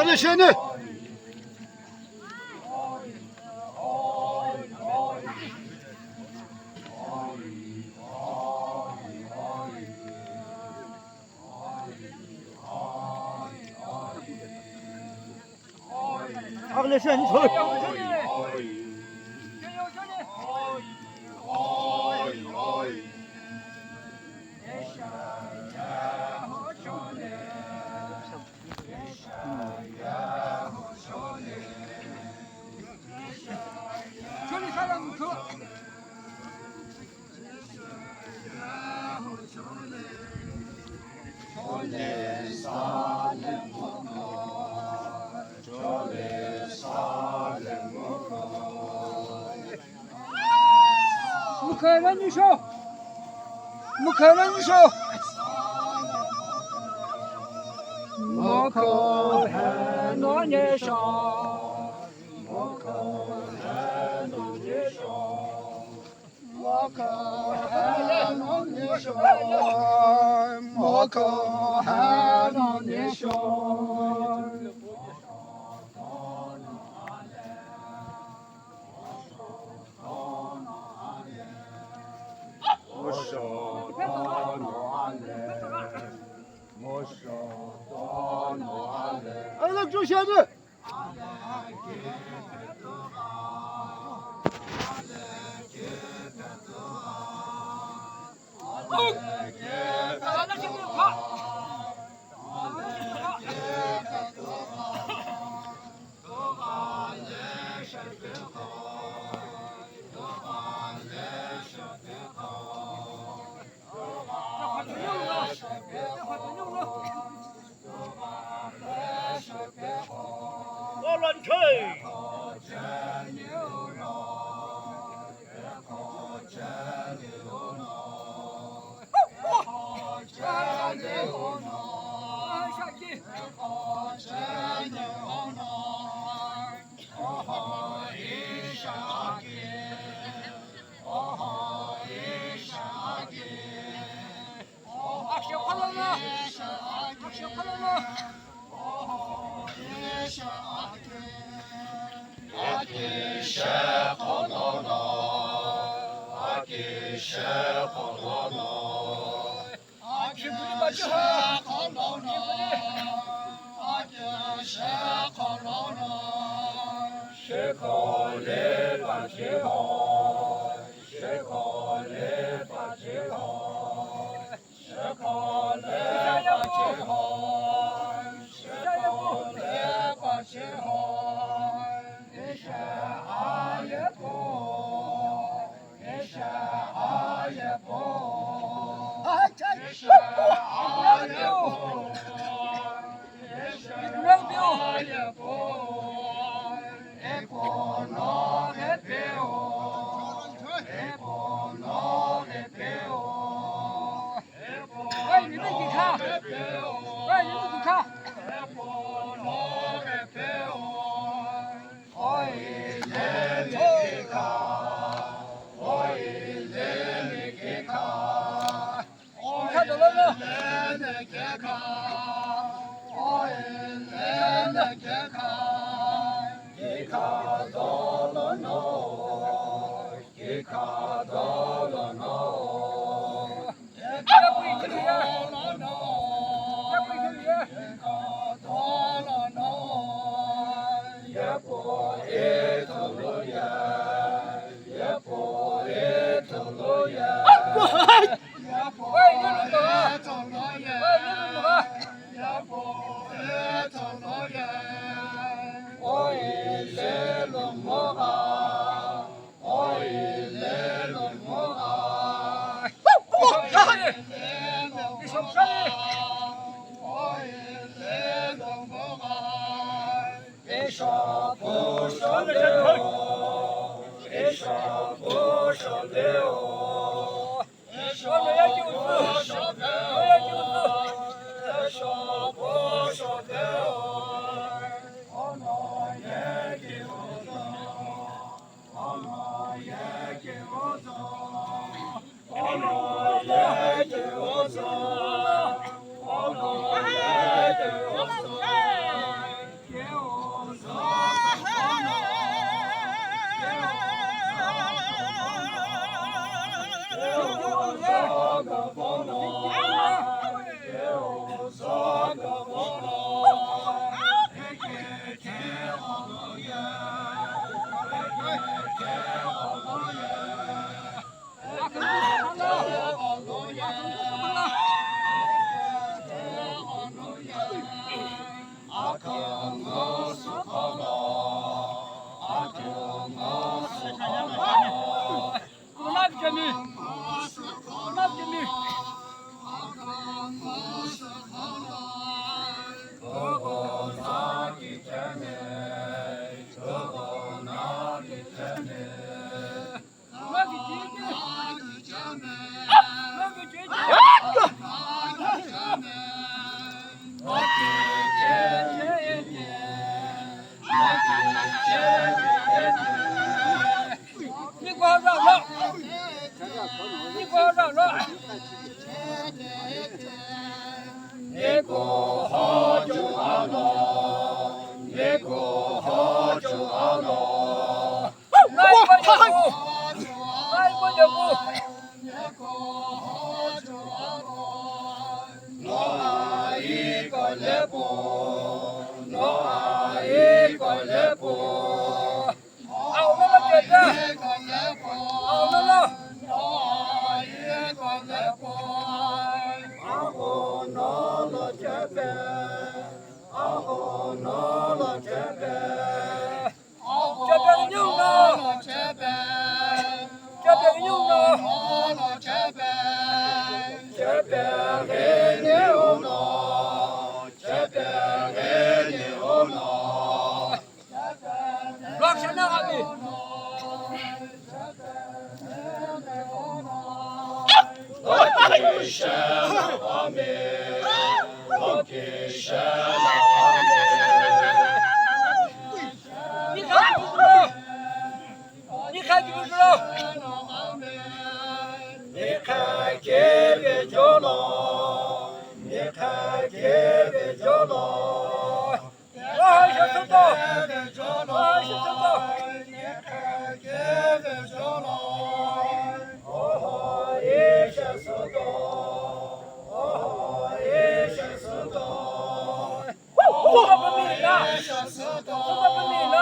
kardeşini. kardeşini sor. Mukaylanisho. Mukaylanisho. Mukaylanisho. Aylak coşadı. Olan köy. 你给我让让。一个好酒好浓，一个好酒好浓。来一个就不，来一个就不。我一个也不，我一个也不。好了了，姐姐。好了了。这边有呢，这边有呢，这边还有呢，这边还有呢。老乡那哈的。我的神啊妹，我的神啊妹。你看就知道，你看就知道，你看这个角落，你看这个角落，我还是知道，我还是知道，你看这个角落，哦，也是知道，哦，也是知道，这不明了，这不明了。